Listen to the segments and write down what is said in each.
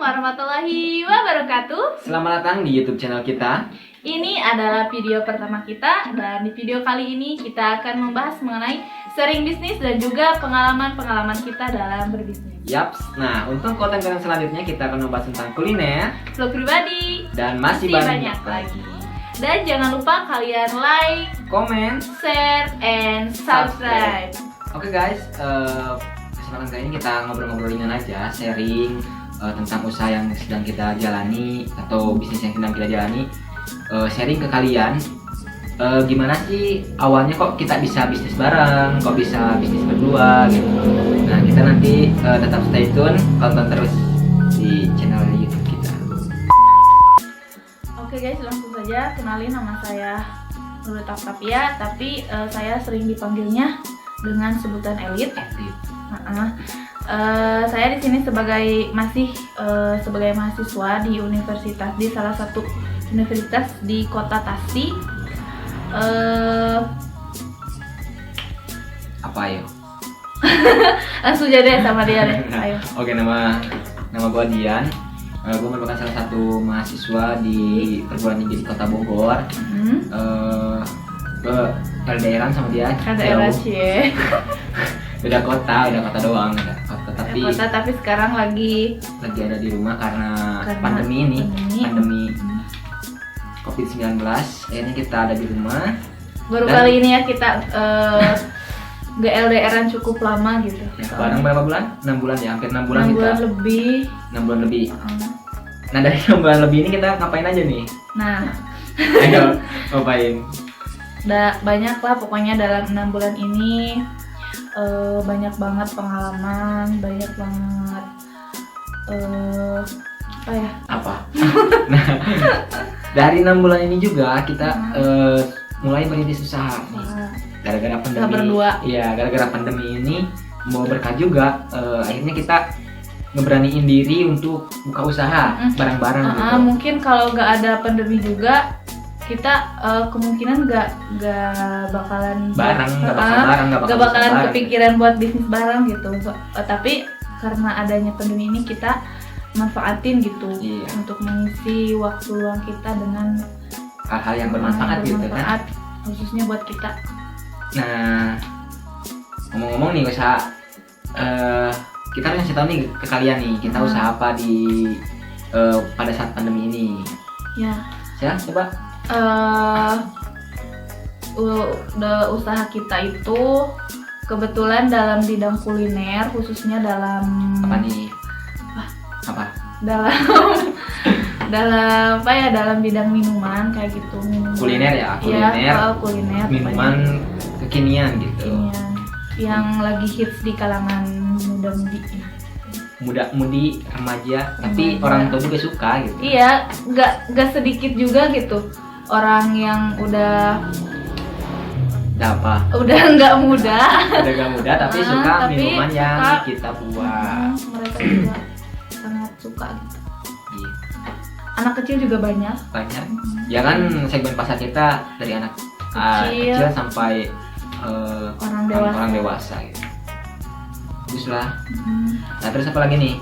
warahmatullahi wabarakatuh. Selamat datang di YouTube channel kita. Ini adalah video pertama kita, dan di video kali ini kita akan membahas mengenai sharing bisnis dan juga pengalaman-pengalaman kita dalam berbisnis. Yaps. Nah, untuk konten-konten selanjutnya kita akan membahas tentang kuliner, Vlog pribadi, dan masih banyak lagi. Dan jangan lupa kalian like, komen, share, and subscribe. Oke guys, kesempatan kali ini kita ngobrol-ngobrol ringan aja, sharing tentang usaha yang sedang kita jalani atau bisnis yang sedang kita jalani. Sharing ke kalian, gimana sih awalnya kok kita bisa bisnis bareng, kok bisa bisnis berdua gitu. Nah, kita nanti tetap stay tune, tonton terus di channel YouTube kita. Oke guys, langsung saja kenalin, nama saya Nurul Taptapia, tapi saya sering dipanggilnya dengan sebutan Elit. Saya di sini sebagai sebagai mahasiswa di universitas, di salah satu universitas di kota Tasik. Apa ayo? Langsung aja deh sama dia deh. Ayo. Oke, nama gua Dian. Gue merupakan salah satu mahasiswa di perguruan tinggi di Kota Bogor. Gue LDR-an sama dia. LDR sih. Beda kota doang, tapi sekarang lagi ada di rumah karena pandemi COVID-19. Akhirnya kita ada di rumah. Baru kali ini ya kita gak LDR-an cukup lama gitu. Ya, bareng berapa bulan? 6 bulan ya, hampir 6 bulan 6 kita. bulan lebih. 6 bulan lebih. Nah, dari 6 bulan lebih ini kita ngapain aja nih? Nah, ayo ngapain? Banyak lah pokoknya dalam 6 bulan ini. Banyak banget pengalaman, banyak banget apa? Nah, dari 6 bulan ini juga kita mulai merintis usaha nih. Gara-gara pandemi. Berdua. Iya, gara-gara pandemi ini mau berkah juga, akhirnya kita ngeberaniin diri untuk buka usaha bareng-bareng gitu. Mungkin kalau nggak ada pandemi juga kita kemungkinan nggak bakalan kepikiran buat bisnis bareng gitu. Tapi karena adanya pandemi ini kita manfaatin gitu, untuk mengisi waktu luang kita dengan hal-hal yang bermanfaat gitu kan, khususnya buat kita. Nah, ngomong-ngomong nih usaha, kita harus ngasih tahu nih ke kalian nih, kita usaha apa di pada saat pandemi ini. Ya. Ya, coba. Usaha kita itu kebetulan dalam bidang kuliner, khususnya dalam apa nih? Apa? dalam bidang minuman kayak gitu. Kuliner ya, kuliner. Minuman kekinian gitu. Yang lagi hits di kalangan muda-mudi, remaja, tapi orang tua juga suka gitu. Iya, nggak sedikit juga gitu orang yang udah nggak muda tapi suka minuman yang kita buat. Mereka juga sangat suka gitu. Anak kecil juga banyak. Ya kan, segmen pasar kita dari anak kecil sampai orang dewasa gitu. Bagus lah. Nah, terus apa lagi nih?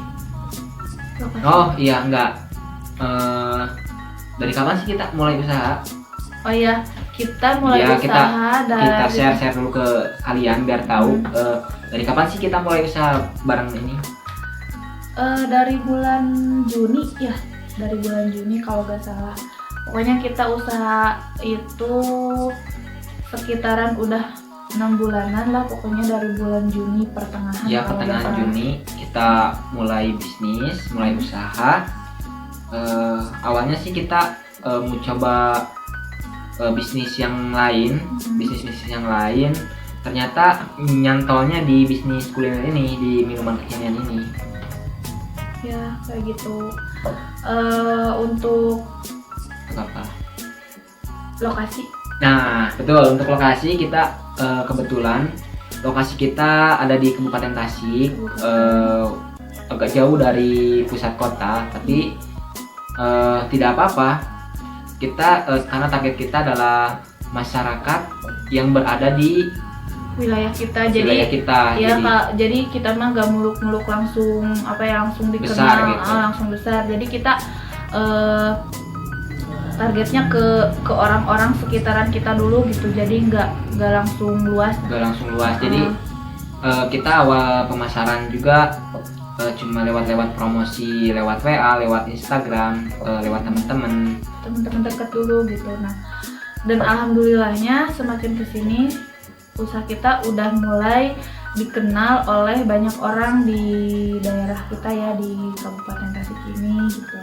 Oh iya, enggak. Dari kapan sih kita mulai usaha? Oh iya, kita mulai usaha kita share dulu ke kalian biar tahu. Dari kapan sih kita mulai usaha bareng ini? Dari bulan Juni ya, kalau nggak salah. Pokoknya kita usaha itu sekitaran udah 6 bulanan lah, pokoknya dari bulan Juni pertengahan. Ya, pertengahan Juni kita mulai bisnis, mulai usaha. Awalnya sih kita mau coba bisnis yang lain, ternyata nyantolnya di bisnis kuliner ini, di minuman kekinian ini. Ya, kayak gitu. Untuk apa? Lokasi. Nah, betul, untuk lokasi kita kebetulan lokasi kita ada di Kabupaten Tasik, agak jauh dari pusat kota, tapi tidak apa-apa. Kita karena target kita adalah masyarakat yang berada di wilayah kita. Jadi wilayah kita. ya jadi kita mah gak muluk-muluk langsung langsung dikenal, besar gitu. Langsung besar. Jadi kita targetnya ke orang-orang sekitaran kita dulu gitu. Jadi nggak langsung luas. Jadi kita awal pemasaran juga cuma lewat promosi lewat WA, lewat Instagram, lewat teman-teman dekat dulu gitu. Nah, dan alhamdulillahnya semakin kesini usaha kita udah mulai dikenal oleh banyak orang di daerah kita ya, di Kabupaten Tasik ini gitu.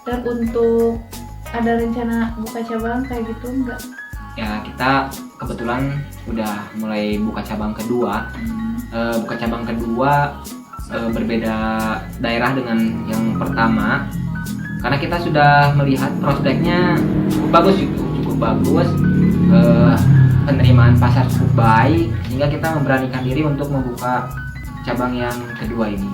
Dan untuk ada rencana buka cabang kayak gitu enggak? Ya, kita kebetulan udah mulai buka cabang kedua. Buka cabang kedua berbeda daerah dengan yang pertama, karena kita sudah melihat prospeknya cukup bagus gitu, penerimaan pasar cukup baik, sehingga kita memberanikan diri untuk membuka cabang yang kedua ini.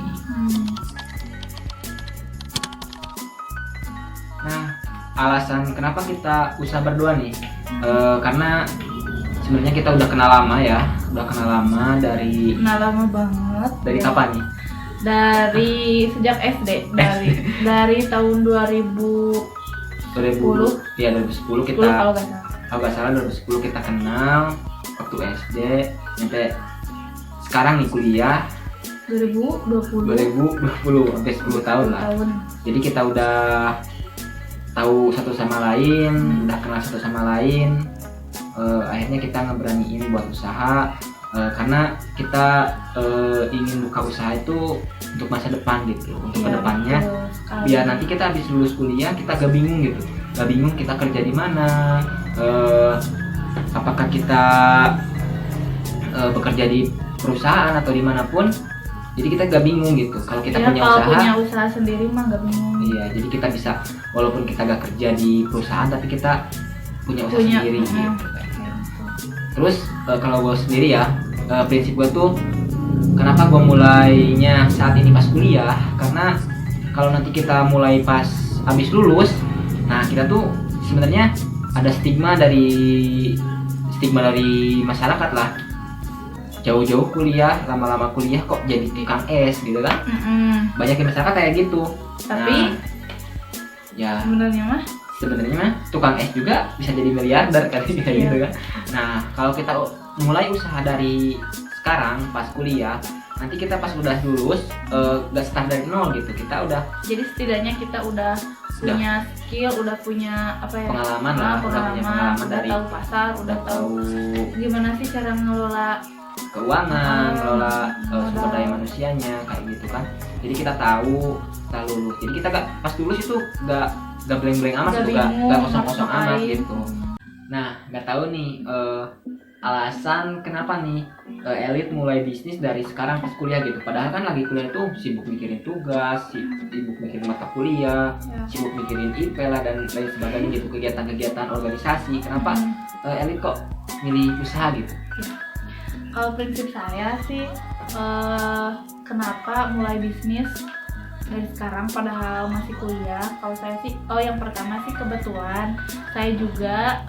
Nah, alasan kenapa kita usaha berdua nih, karena sebenarnya kita udah kenal lama dari banget. Dari kapan nih? Dari sejak SD, dari tahun 2010. Ya 2010 kita. Kalau nggak salah 2010 kita kenal waktu SD, sampai sekarang nih kuliah 2020 sampai 10 tahun lah. Jadi kita udah tahu satu sama lain, udah kenal satu sama lain. Akhirnya kita ngeberaniin buat usaha, karena kita ingin buka usaha itu untuk masa depan gitu, untuk kedepannya, biar nanti kita habis lulus kuliah kita gak bingung kita kerja di mana, apakah kita bekerja di perusahaan atau dimanapun. Jadi kita gak bingung gitu. Kalau kita punya usaha sendiri mah gak bingung. Iya, jadi kita bisa, walaupun kita gak kerja di perusahaan, tapi kita punya usaha sendiri gitu. Terus kalau gue sendiri ya, prinsip gue tuh, kenapa gue mulainya saat ini pas kuliah, karena kalau nanti kita mulai pas habis lulus, nah kita tuh sebenarnya ada stigma dari masyarakat lah. Jauh-jauh kuliah, lama-lama kuliah kok jadi tukang es gitu kan. Banyak yang masyarakat kayak gitu. Tapi ya sebenarnya mah tukang es juga bisa jadi miliarder kayak gitu kan. Nah, kalau kita mulai usaha dari sekarang pas kuliah, nanti kita pas udah lulus gak start dari nol gitu. Kita udah, jadi setidaknya kita udah punya skill, udah punya pengalaman, udah tahu pasar, udah tahu gimana sih cara ngelola keuangan, ngelola sumber daya manusianya kayak gitu kan. Jadi kita tahu kita lulus. Jadi kita pas lulus itu gak blank-blank amat, gak kosong-kosong amat gitu. Nah, gak tahu nih alasan kenapa nih Elit mulai bisnis dari sekarang pas kuliah gitu. Padahal kan lagi kuliah tuh sibuk mikirin tugas, sibuk mikirin mata kuliah, sibuk mikirin IP lah dan lain sebagainya gitu, kegiatan-kegiatan organisasi. Kenapa Elit kok milih usaha gitu? Kalau prinsip saya sih, kenapa mulai bisnis dari sekarang padahal masih kuliah. Kalau saya sih, yang pertama sih kebetulan saya juga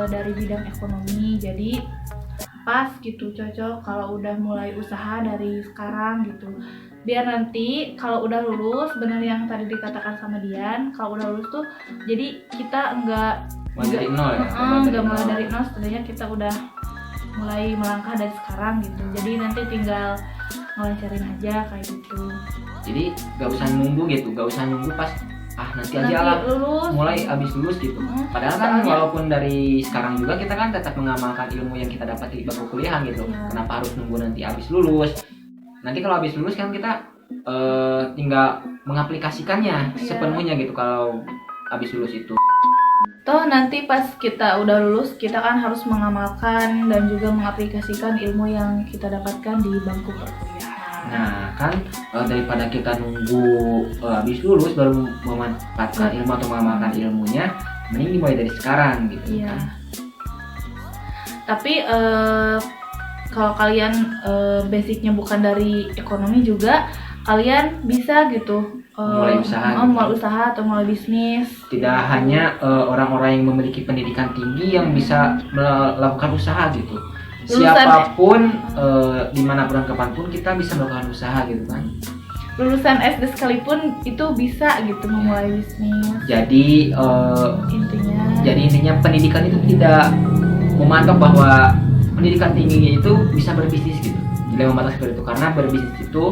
dari bidang ekonomi, jadi pas gitu, cocok kalau udah mulai usaha dari sekarang gitu. Biar nanti kalau udah lulus, bener yang tadi dikatakan sama Dian, kalau udah lulus tuh jadi kita nggak mulai dari nol, setidaknya kita udah mulai melangkah dari sekarang gitu. Jadi nanti tinggal ngelancarin aja kayak gitu. Jadi gak usah nunggu pas nanti aja lah mulai abis lulus gitu. Padahal kan walaupun dari sekarang juga kita kan tetap mengamalkan ilmu yang kita dapat di bangku kuliah gitu. Kenapa harus nunggu nanti abis lulus? Nanti kalau abis lulus kan kita tinggal mengaplikasikannya sepenuhnya gitu kalau abis lulus itu. Toh nanti pas kita udah lulus, kita kan harus mengamalkan dan juga mengaplikasikan ilmu yang kita dapatkan di bangku perkuliahan. Nah kan daripada kita nunggu habis lulus baru memanfaatkan ilmu atau mengamalkan ilmunya, mending dimulai dari sekarang gitu. Iya. Tapi kalau kalian basicnya bukan dari ekonomi juga, kalian bisa gitu mulai usaha atau mulai bisnis. Tidak hanya orang-orang yang memiliki pendidikan tinggi yang bisa melakukan usaha gitu. siapapun dimanapun dan kapanpun kita bisa melakukan usaha gitu kan. Lulusan SD sekalipun itu bisa gitu memulai bisnis. Jadi intinya pendidikan itu tidak memandang bahwa pendidikan tinggi itu bisa berbisnis gitu. Tidak memandang seperti itu, karena berbisnis itu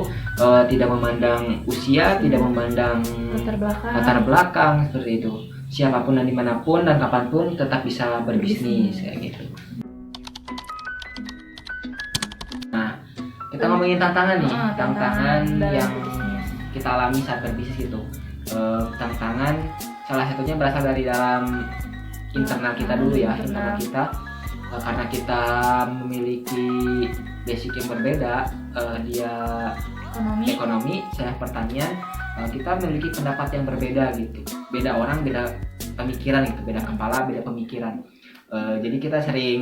tidak memandang usia, tidak memandang latar belakang seperti itu. Siapapun dan dimanapun dan kapanpun tetap bisa berbisnis kayak gitu. Nah, kita ngomongin tantangan nih, tantangan yang kita alami saat berbisnis gitu. Tantangan salah satunya berasal dari dalam internal kita dulu ya, internal kita. Karena kita memiliki basic yang berbeda, dia ekonomi, saya pertanian, kita memiliki pendapat yang berbeda gitu. Beda orang, beda pemikiran gitu, beda kepala, beda pemikiran. Jadi kita sering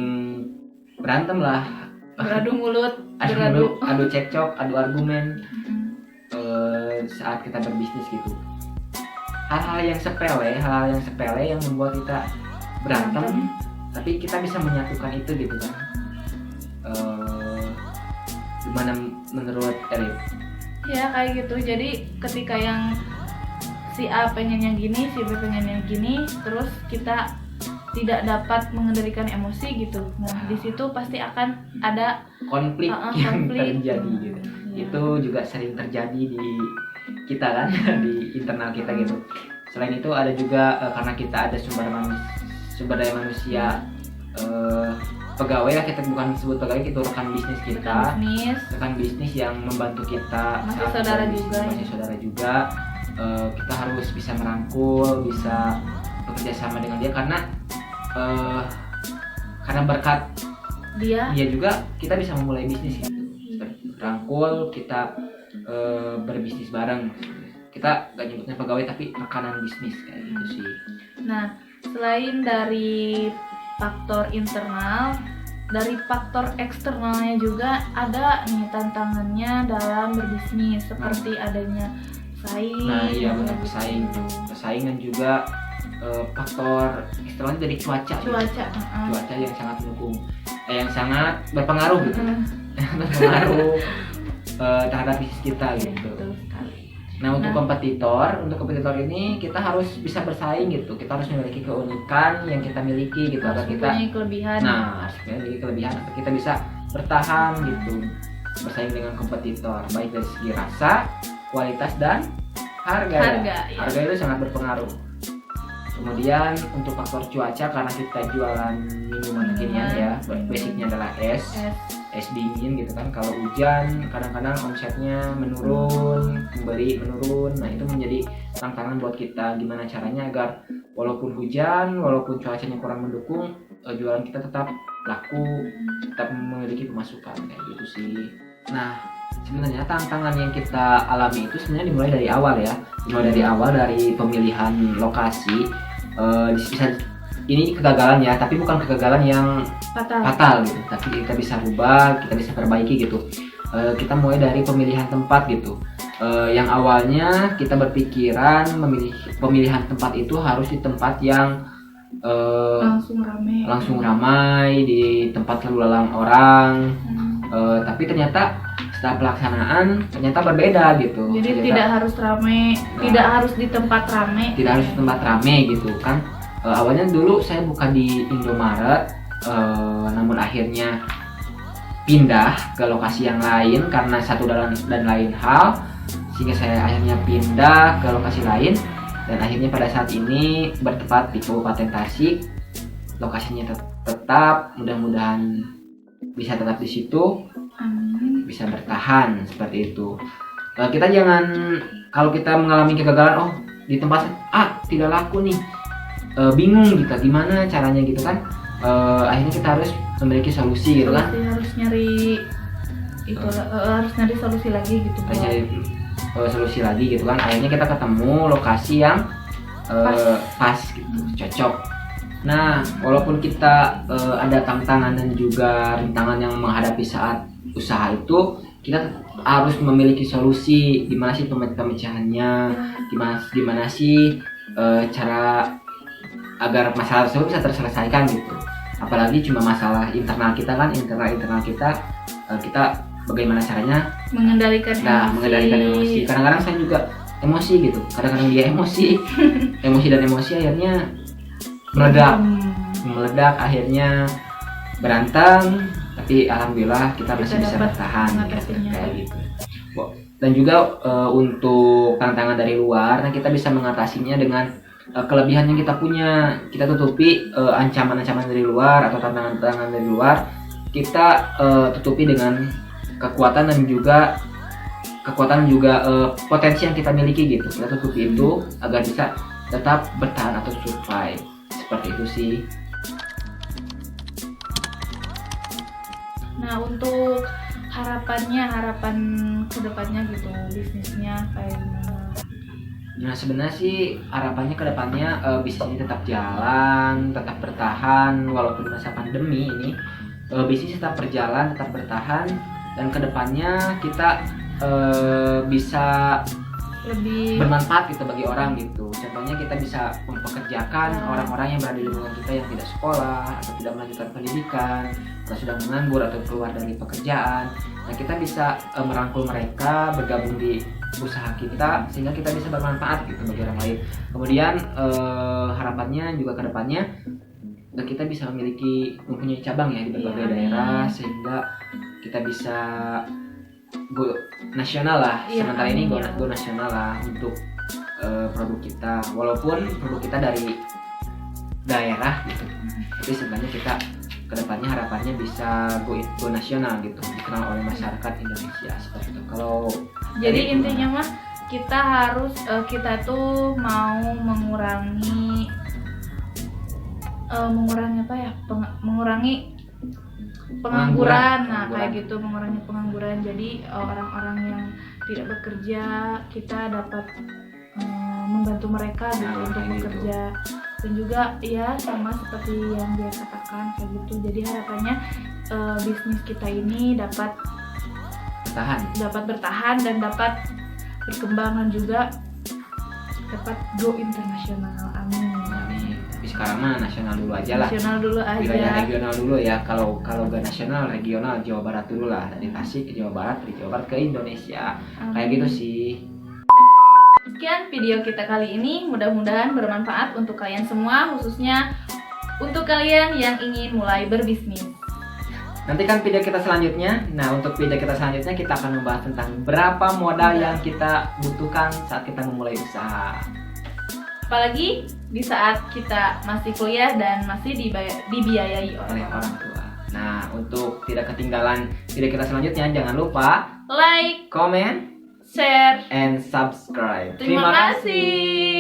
berantem lah, beradu mulut, adu cekcok, adu argumen saat kita berbisnis gitu. Hal-hal yang sepele yang membuat kita berantem. Tapi kita bisa menyatukan itu gitu kan. Gimana menurut Erin? Ya kayak gitu. Jadi ketika yang si A pengen yang gini, si B pengen yang gini, terus kita tidak dapat mengendalikan emosi gitu. Nah di situ pasti akan ada konflik yang terjadi gitu. Ya. Itu juga sering terjadi di kita kan, di internal kita gitu. Selain itu ada juga karena kita ada sumber daya manusia, pegawai lah, kita bukan sebut pegawai, itu rekan bisnis kita, rekan bisnis yang membantu kita, masih saudara juga. Kita harus bisa merangkul, bisa bekerja sama dengan dia karena berkat dia juga kita bisa memulai bisnis gitu. Rangkul, kita berbisnis bareng. Kita gak nyebutnya pegawai tapi rekanan bisnis kayak gitu sih. Nah, selain dari faktor internal, dari faktor eksternalnya juga ada nih tantangannya dalam berbisnis, seperti adanya pesaing. Nah iya benar, pesaing dan juga faktor eksternal dari cuaca yang sangat mendukung, yang sangat berpengaruh gitu. Berpengaruh terhadap bisnis kita gitu. Nah untuk kompetitor ini kita harus bisa bersaing gitu. Kita harus memiliki keunikan yang kita miliki gitu, agar kita harus memiliki kelebihan agar kita bisa bertahan gitu, bersaing dengan kompetitor, baik dari segi rasa, kualitas dan harga. Harga itu sangat berpengaruh. Kemudian untuk faktor cuaca, karena kita jualan minuman kekinian ya, basicnya adalah es dingin gitu kan. Kalau hujan kadang-kadang omsetnya menurun, pembeli menurun. Nah itu menjadi tantangan buat kita, gimana caranya agar walaupun hujan, walaupun cuacanya kurang mendukung, jualan kita tetap laku, tetap memiliki pemasukan kayak gitu sih. Nah sebenarnya tantangan yang kita alami itu sebenarnya dimulai dari awal ya, dari pemilihan lokasi. Ini kegagalan ya, tapi bukan kegagalan yang fatal gitu, tapi kita bisa rubah, kita bisa perbaiki gitu. Kita mulai dari pemilihan tempat gitu. Yang awalnya kita berpikiran pemilihan tempat itu harus di tempat yang langsung ramai, di tempat lalu lalang orang. Tapi ternyata setelah pelaksanaan ternyata berbeda gitu. Jadi tidak harus ramai, tidak harus di tempat ramai gitu kan. Awalnya dulu saya buka di Indomaret, namun akhirnya pindah ke lokasi yang lain karena satu dan lain hal, sehingga saya akhirnya pindah ke lokasi lain, dan akhirnya pada saat ini bertempat di Kabupaten Tasik. Lokasinya tetap, mudah-mudahan bisa tetap di situ, bisa bertahan seperti itu. Kita jangan, kalau kita mengalami kegagalan, di tempat tidak laku nih, bingung kita gimana caranya gitu kan. Akhirnya kita harus memiliki solusi gitu kan. Harus nyari solusi lagi gitu. Solusi lagi gitu kan. Akhirnya kita ketemu lokasi yang pas gitu, cocok. Nah, walaupun kita ada tantangan dan juga rintangan yang menghadapi saat usaha itu, kita harus memiliki solusi. Gimana sih pemecahannya? Gimana sih cara agar masalah tersebut bisa terselesaikan gitu. apalagi cuma masalah internal kita kan, internal kita kita bagaimana caranya mengendalikan emosi. Kadang-kadang saya juga emosi gitu, kadang-kadang dia emosi dan emosi akhirnya meledak, akhirnya berantem, tapi alhamdulillah kita masih bisa bertahan kayak gitu. Dan juga untuk tantangan dari luar, nah kita bisa mengatasinya dengan kelebihan yang kita punya. Kita tutupi ancaman-ancaman dari luar atau tantangan-tantangan dari luar, kita tutupi dengan kekuatan dan juga potensi yang kita miliki gitu. Kita tutupi itu agar bisa tetap bertahan atau survive. Seperti itu sih. Nah, untuk harapan kedepannya gitu, bisnisnya kayak gimana? Nah, sebenarnya sih harapannya kedepannya bisnis ini tetap jalan, tetap bertahan walaupun masa pandemi ini. Bisnis tetap berjalan, tetap bertahan, dan kedepannya kita bisa lebih bermanfaat gitu bagi orang gitu. Contohnya kita bisa mempekerjakan orang-orang yang berada di lingkungan kita yang tidak sekolah atau tidak melanjutkan pendidikan atau sudah menganggur atau keluar dari pekerjaan. Nah, kita bisa merangkul mereka bergabung di usaha kita sehingga kita bisa bermanfaat gitu bagi orang lain. Kemudian harapannya juga kedepannya kita bisa mempunyai cabang ya di berbagai daerah sehingga kita bisa go nasional lah. Sementara ini go nasional lah untuk produk kita, walaupun produk kita dari daerah gitu, tapi sebenarnya kita kedepannya harapannya bisa go nasional gitu, dikenal oleh masyarakat Indonesia seperti itu. Kalau jadi intinya mah kita harus kita tuh mau mengurangi pengangguran. Nah, kayak gitu, mengurangi pengangguran. Jadi orang-orang yang tidak bekerja kita dapat membantu mereka gitu untuk bekerja. Dan juga ya sama seperti yang dia katakan kayak gitu. Jadi harapannya bisnis kita ini dapat bertahan dan dapat berkembang dan juga dapat go internasional. Amin. Tapi sekarang mah nasional dulu aja lah. Wilayah regional dulu ya. Kalau gak nasional, regional Jawa Barat dulu lah. Dari Tasik ke Jawa Barat, dari Jawa Barat ke Indonesia. Kayak gitu sih. Sekian video kita kali ini, mudah-mudahan bermanfaat untuk kalian semua, khususnya untuk kalian yang ingin mulai berbisnis. Nantikan video kita selanjutnya. Nah, untuk video kita selanjutnya kita akan membahas tentang berapa modal yang kita butuhkan saat kita memulai usaha. Apalagi di saat kita masih kuliah dan masih dibiayai oleh orang tua. Nah, untuk tidak ketinggalan video kita selanjutnya, jangan lupa like, comment, share, and subscribe. Terima kasih.